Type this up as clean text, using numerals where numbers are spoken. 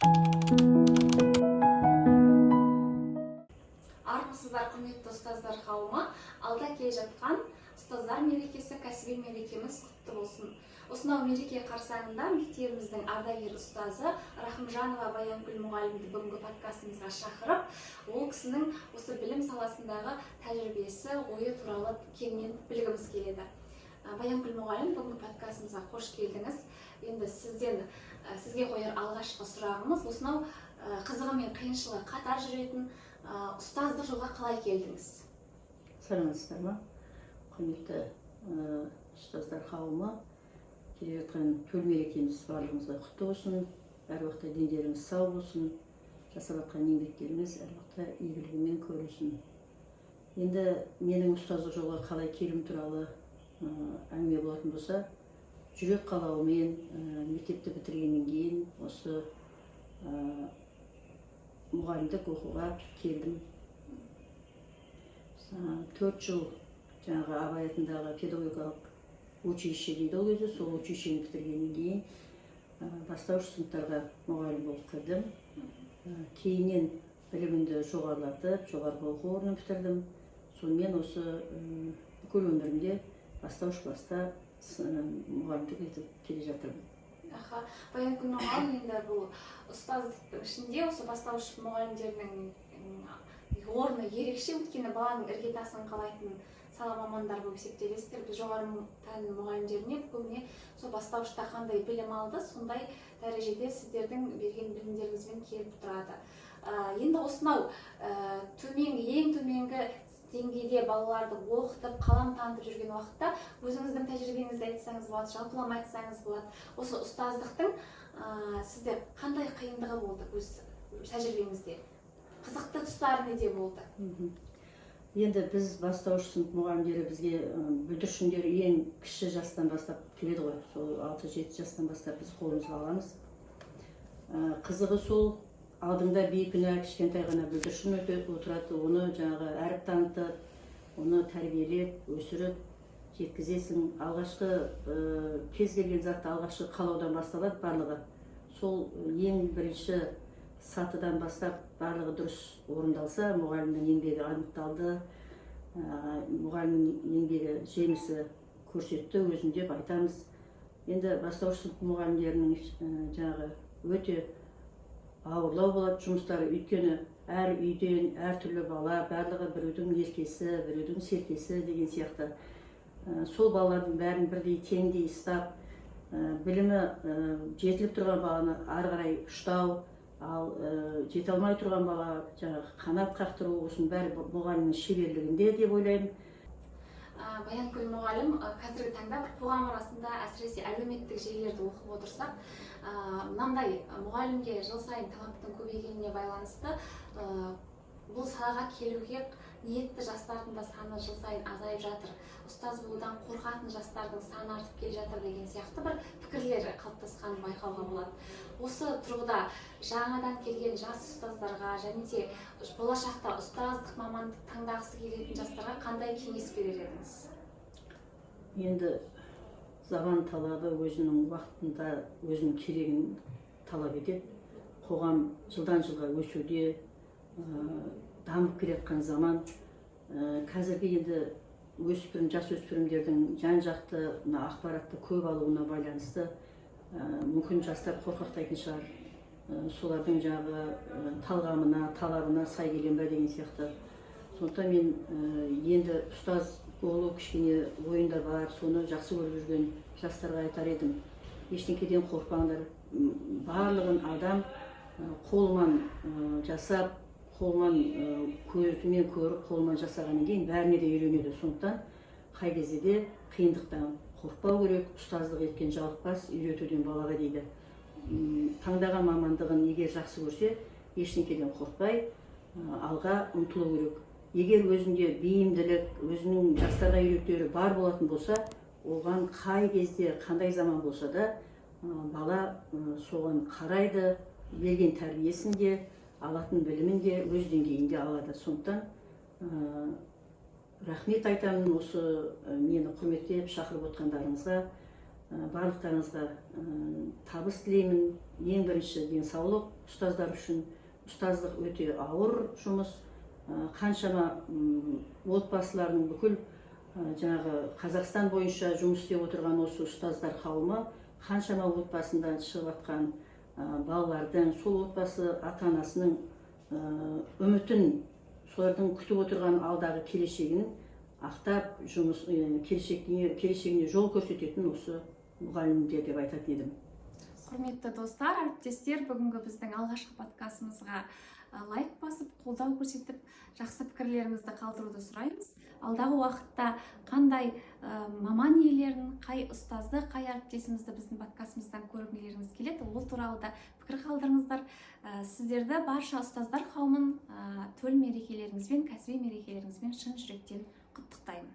Армысыздар, құрметті ұстаздар қауымы. Алда келе жатқан ұстаздар мерекесі, кәсіби мерекеміз құтты болсын. Осынау мереке қарсаңында мектебіміздің ардагер ұстазы Рахымжанова Баянкүл мұғалімді бүгінгі подкастымызға шақырып, ол кісінің осы білім саласындағы тәжірибесі, ойы туралы кеңінен білгіміз келеді. Баянкүл мұғалім, бүгінгі подкастымызға қош келдіңіз. Енді сізге қояр алғашқы сұрағымыз, осынау қызығы мен қиыншылығы қатар жүретін ұстаздық жолға қалай келдіңіз? Сәлеметсіздер ме? Құрметті ұстаздар қауымы, келе жатқан төл мерекеміз барлығымызға құтты болсын, әр уақытта дендеріңіз сау болсын, жасап жатқан еңбектеріңіз әр уақытта игілігімен көрілсін. Енді менің ұстаздық жолға қалай келуім туралы әңгіме болатын болса, жүрек қалауымен мектепті бітіргеннен кейін осы мұғалімдік оқуға келдім. 4 жыл жаңағы Абай атындағы педагогикалық училище дейді ол кезде, сол училищені бітіргеннен кейін бастауыш сыныптарға мұғалім болып кірдім. Кейіннен білімімді жоғарылатып, жоғарғы оқу орнын бітірдім. Сонымен осы бүкіл өмірімде бастауыш класста мұғалімдік етіп келе жатырмын. Баянкүл мұғалім, енді бұл ұстаздықтың ішінде осы бастауыш мұғалімдердің орны ерекше, өйткені баланың іргетасын қалайтын сала мамандар болып есептелесіздер. Біз жоғары пән мұғалімдеріне көбіне сол бастауышта қандай білім алды, сондай дәрежеде сіздердің берген білімдеріңізбен келіп тұрады. Енді осынау ең төменгі деңгейде балаларды оқытып, қалам танытып жүрген уақытта өзіңіздің тәжірибеңізді айтсаңыз болады, жалпылама айтсаңыз болады. Осы ұстаздықтың сізде қандай қиындығы болды өз тәжірибеңізде? Қызықты тұстары неде болды? Енді біз бастауыш сынып мұғалімдері бізге бүлдіршіндер ең кіші жастан бастап келеді ғой. Сол 6-7 жастан бастап біз қолымызға аламыз. Қызығы сол, алдыңда бейкүнә кішкентай ғана бүлдіршін отырады, оны жаңағы әріп танытып, оны тәрбиелеп, өсіріп, жеткізесің. Алғашқы кез келген затты алғашқы қалаудан басталады барлығы. Сол ең бірінші сатыдан бастап барлығы дұрыс орындалса, мұғалімнің еңбегі анықталды, мұғалімнің еңбегі жемісі көрсетті, өзін деп айтамыз. Енді бастауыш сынып мұғалімдерінің жаңағы өте ауырлау болады жұмыстары, өйткені әр үйден әртүрлі бала, барлығы біреудің еркесі, біреудің серкесі деген сияқты. Сол балалардың бәрін бірдей теңдей ұстап, білімі жетіліп тұрған баланы ары қарай ұштау, ал жете алмай тұрған бала жаңағы қанат қақтыру, осының бәрі мұғалімнің шеберлігінде деп ойлаймын. Баянкүл мұғалім, қазіргі таңда бір қоғам арасында әсіресе әлеуметтік желілерді оқып отырсақ, мынандай мұғалімге жыл сайын талаптың көбейгеніне байланысты бұл салаға келуге ниетті жастардың да саны жыл сайын азайып жатыр. Ұстаз болудан қорқатын жастардың саны артып келе жатыр деген сияқты бір пікірлер қалыптасқанын байқауға болады. Осы тұрғыда жаңадан келген жас ұстаздарға және де болашақта ұстаздық мамандық таңдағысы келетін жастарға қандай кеңес берер едіңіз? Енді заман талабы өзінің уақытында өзінің керегін талап етеді. Қоғам жылдан жылға өсуде, дамып келе жатқан заман. Қазіргі енді жас өспірімдердің жан-жақты ақпаратты көп алуына байланысты мүмкін жастар қорқақтайтын шығар. Солардың жағы талғамына, талабына сай келген бе деген сияқты. Сондықтан мен енді ұстаз болу кішкене ойында бар, соны жақсы көріп жүрген жастарға айтар едім. Ештеңеден қорықпаңдар. Барлығын адам қолымен жасап, қолымен көзімен көріп, қолымен жасағаннан кейін бәріне де үйренеді. Сондықтан қай кезде де қиындықтан қорықпау керек. Ұстаздық еткен жалықпас, үйретуден балаға дейді. Таңдаған мамандығын егер жақсы көрсе, ештеңеден қорықпай алға ұмтылу керек. Егер өзінде бейімділік, өзінің жастарға үйретері бар болатын болса, оған қай кезде, қандай заман болса да, бала соған қарайды, берген тәрбиесін де, алатын білімін де өз деңгейінде алады. Сондықтан рахмет айтамын осы мені құрметтеп шақырып отқандарыңызға. барлықтарыңызға табыс тілеймін. Ең бірінші денсаулық. Ұстаздар үшін ұстаздық өте ауыр жұмыс. Қаншама отбасылардың бүкіл жаңағы Қазақстан бойынша жұмыс істеп отырған осы ұстаздар қауымы қаншама отбасында шығып жатқан балалардың, сол отбасы ата-анасының үмітін, солардың күтіп отырған алдағы келешегін ақтап, келешегіне жол көрсететін осы мұғалімдер деп айтатын едім. Құрметті достар, әріптестер, бүгінгі біздің алғашқы подкастымызға лайк басып, қолдау көрсетіп, жақсы пікірлеріңізді қалдыруды сұраймыз. Алдағы уақытта қандай маман иелерін, қай ұстазды, қай әріптесімізді біздің подкастымыздан көргілеріңіз келеді, ол туралы да пікір қалдырыңыздар. Сіздерді барша ұстаздар қауымын төл мерекелеріңізбен, кәсіби мерекелеріңізбен шын жүректен құттықтаймын.